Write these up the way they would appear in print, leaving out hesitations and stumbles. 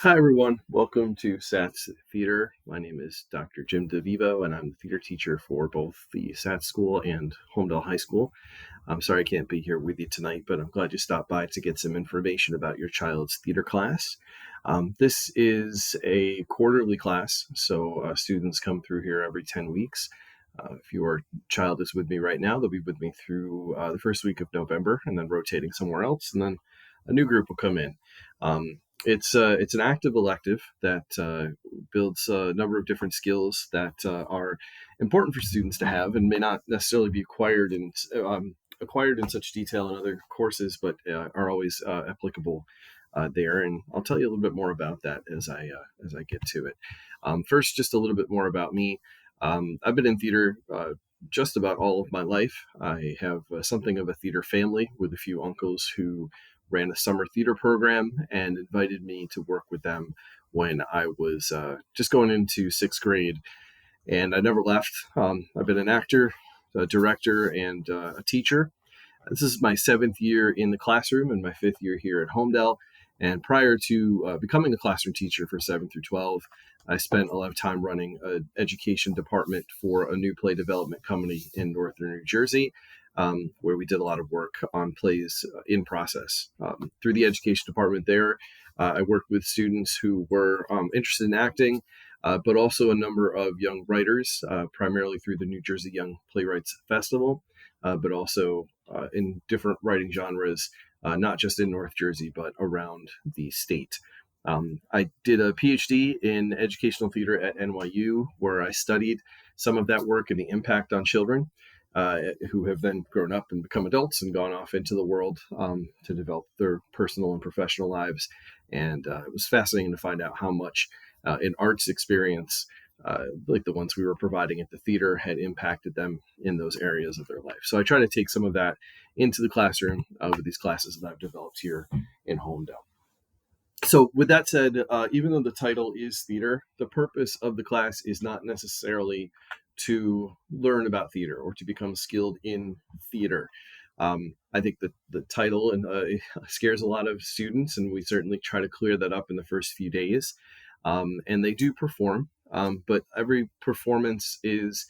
Hi, everyone. Welcome to Satz Theater. My name is Dr. Jim DeVivo, and I'm the theater teacher for both the Satz School and Homedale High School. I'm sorry I can't be here with you tonight, but I'm glad you stopped by to get some information about your child's theater class. This is a quarterly class, so students come through here every 10 weeks. If your child is with me right now, they'll be with me through the first week of November and then rotating somewhere else, and then a new group will come in. It's an active elective that builds a number of different skills that are important for students to have and may not necessarily be acquired in such detail in other courses, but are always applicable there. And I'll tell you a little bit more about that as I get to it. First, just a little bit more about me. I've been in theater just about all of my life. I have something of a theater family with a few uncles who ran a summer theater program and invited me to work with them when I was just going into sixth grade. And I never left. I've been an actor, a director, and a teacher. This is my seventh year in the classroom and my fifth year here at Homedale. And prior to becoming a classroom teacher for 7 through 12, I spent a lot of time running an education department for a new play development company in northern New Jersey, where we did a lot of work on plays in process. Through the education department there, I worked with students who were interested in acting, but also a number of young writers, primarily through the New Jersey Young Playwrights Festival, but also in different writing genres, not just in North Jersey, but around the state. I did a PhD in educational theater at NYU, where I studied some of that work and the impact on children who have then grown up and become adults and gone off into the world to develop their personal and professional lives. And it was fascinating to find out how much an arts experience like the ones we were providing at the theater had impacted them in those areas of their life. So I try to take some of that into the classroom with these classes that I've developed here in Homedale. So with that said, even though the title is theater, the purpose of the class is not necessarily to learn about theater or to become skilled in theater. I think that the title scares a lot of students, and we certainly try to clear that up in the first few days. And they do perform, but every performance is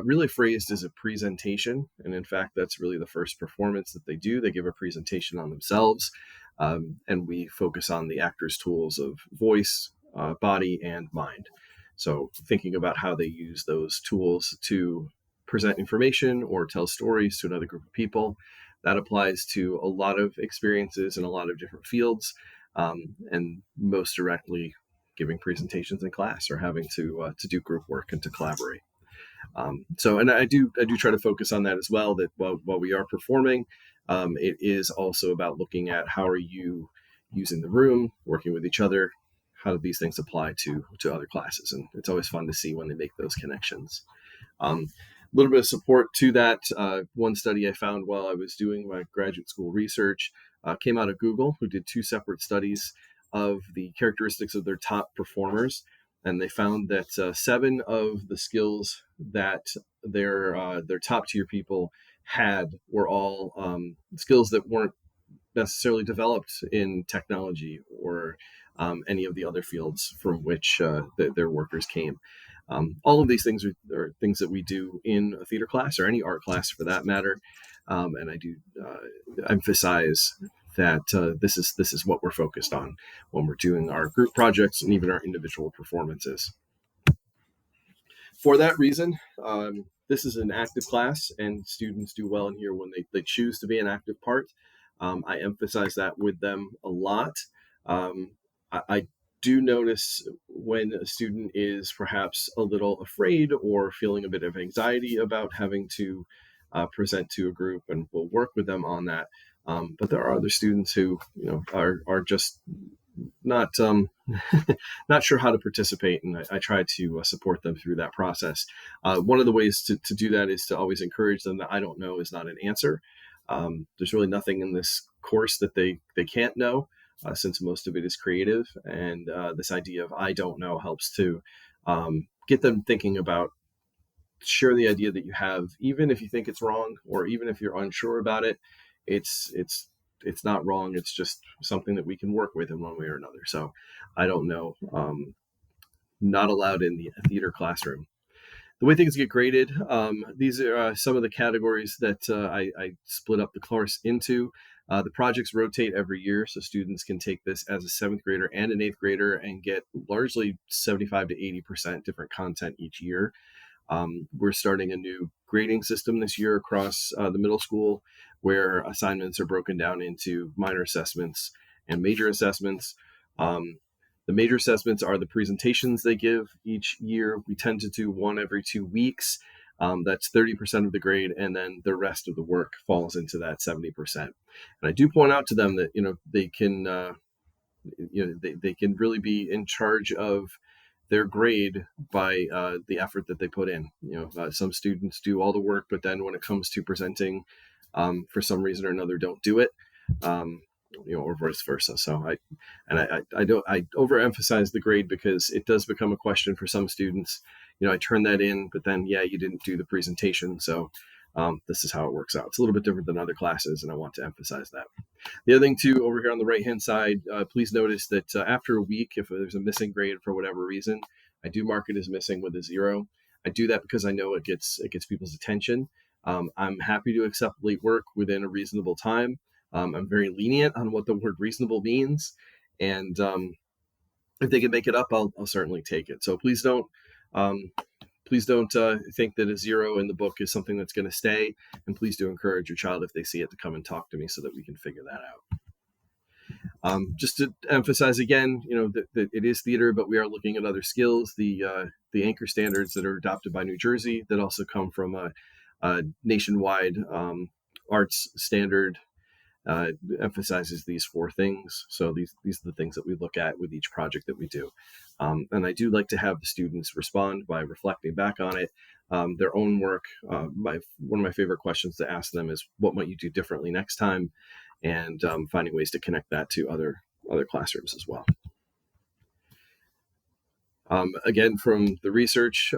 really phrased as a presentation. And in fact, that's really the first performance that they do. They give a presentation on themselves, and we focus on the actor's tools of voice, body, and mind. So thinking about how they use those tools to present information or tell stories to another group of people, that applies to a lot of experiences in a lot of different fields, and most directly giving presentations in class or having to do group work and to collaborate. And I do try to focus on that as well. That while we are performing, it is also about looking at how are you using the room, working with each other. How do these things apply to other classes? And it's always fun to see when they make those connections. A little bit of support to that. One study I found while I was doing my graduate school research came out of Google, who did two separate studies of the characteristics of their top performers. And they found that 7 of the skills that their top tier people had were all skills that weren't necessarily developed in technology or any of the other fields from which their workers came. All of these things are things that we do in a theater class or any art class for that matter. And I do emphasize that this is what we're focused on when we're doing our group projects and even our individual performances. For that reason, this is an active class, and students do well in here when they choose to be an active part. I emphasize that with them a lot. I do notice when a student is perhaps a little afraid or feeling a bit of anxiety about having to present to a group, and we'll work with them on that. But there are other students who are just not not sure how to participate, and I try to support them through that process. One of the ways to do that is to always encourage them that I don't know is not an answer. There's really nothing in this course that they can't know, since most of it is creative, and this idea of I don't know helps to get them thinking about share the idea that you have, even if you think it's wrong or even if you're unsure about it. It's it's not wrong. It's just something that we can work with in one way or another. So I don't know. Not allowed in the theater classroom. The way things get graded, these are some of the categories that I split up the course into. The projects rotate every year, so students can take this as a seventh grader and an eighth grader and get largely 75 to 80% different content each year. We're starting a new grading system this year across the middle school where assignments are broken down into minor assessments and major assessments. The major assessments are the presentations they give each year. We tend to do one every 2 weeks. That's 30% of the grade, and then the rest of the work falls into that 70%. And I do point out to them that they can they can really be in charge of their grade by the effort that they put in. Some students do all the work, but then when it comes to presenting, for some reason or another, don't do it. Or vice versa. So I don't overemphasize the grade because it does become a question for some students. I turn that in, but then you didn't do the presentation. So this is how it works out. It's a little bit different than other classes, and I want to emphasize that. The other thing too, over here on the right hand side, please notice that after a week, if there's a missing grade for whatever reason, I do mark it as missing with a 0. I do that because I know it gets people's attention. I'm happy to accept late work within a reasonable time. I'm very lenient on what the word reasonable means. And if they can make it up, I'll certainly take it. So please don't think that a 0 in the book is something that's going to stay. And please do encourage your child, if they see it, to come and talk to me so that we can figure that out. Just to emphasize again, that it is theater, but we are looking at other skills. The anchor standards that are adopted by New Jersey that also come from a nationwide arts standard emphasizes these 4 things. So these are the things that we look at with each project that we do. And I do like to have the students respond by reflecting back on it, their own work. One of my favorite questions to ask them is, what might you do differently next time? And finding ways to connect that to other classrooms as well. Again, from the research,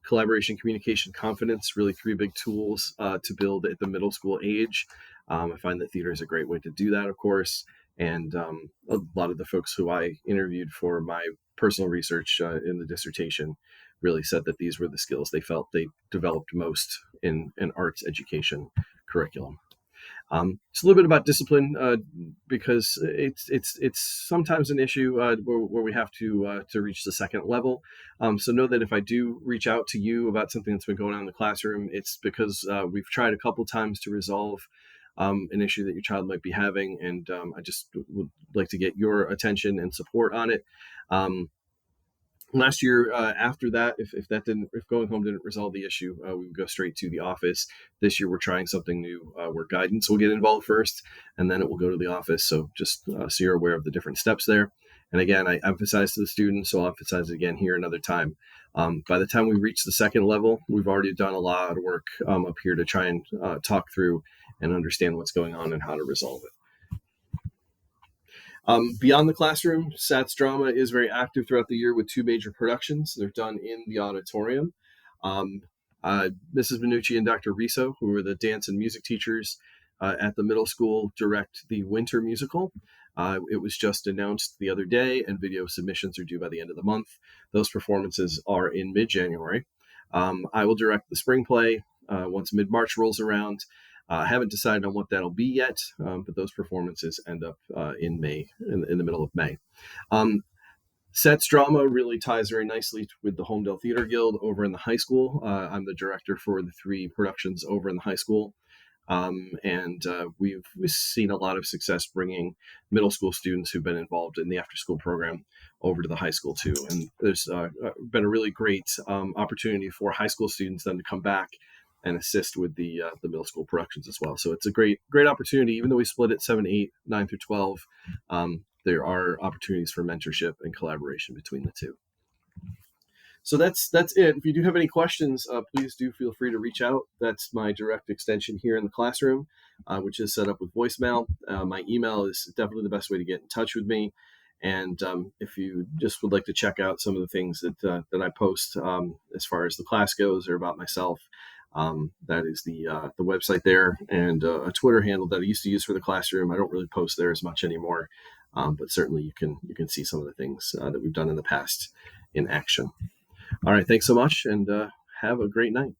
collaboration, communication, confidence, really 3 big tools to build at the middle school age. I find that theater is a great way to do that, of course. And a lot of the folks who I interviewed for my personal research in the dissertation really said that these were the skills they felt they developed most in an arts education curriculum. It's a little bit about discipline because it's sometimes an issue where we have to reach the second level. So know that if I do reach out to you about something that's been going on in the classroom, it's because we've tried a couple times to resolve an issue that your child might be having, and I just would like to get your attention and support on it. Last year, after that, if going home didn't resolve the issue, we would go straight to the office. This year, we're trying something new where guidance will get involved first, and then it will go to the office. So just so you're aware of the different steps there. And again, I emphasize to the students, so I'll emphasize it again here another time. By the time we reach the second level, we've already done a lot of work up here to try and talk through and understand what's going on and how to resolve it. Beyond the classroom, Satz Drama is very active throughout the year with 2 major productions. They're done in the auditorium. Mrs. Minucci and Dr. Riso, who were the dance and music teachers at the middle school, direct the winter musical. It was just announced the other day, and video submissions are due by the end of the month. Those performances are in mid-January. I will direct the spring play once mid-March rolls around. I haven't decided on what that'll be yet, but those performances end up in May, in the middle of May. Satz Drama really ties very nicely with the Homedale Theater Guild over in the high school. I'm the director for the 3 productions over in the high school. And we've seen a lot of success bringing middle school students who've been involved in the after-school program over to the high school too. And there's been a really great opportunity for high school students then to come back and assist with the middle school productions as well. So it's a great opportunity. Even though we split it 7, 8, 9 through 12, there are opportunities for mentorship and collaboration between the 2. So that's it. If you do have any questions, please do feel free to reach out. That's my direct extension here in the classroom, which is set up with voicemail. My email is definitely the best way to get in touch with me. And if you just would like to check out some of the things that I post as far as the class goes or about myself, That is the website there, and a Twitter handle that I used to use for the classroom. I don't really post there as much anymore, but certainly you can see some of the things that we've done in the past in action. All right, thanks so much, and have a great night.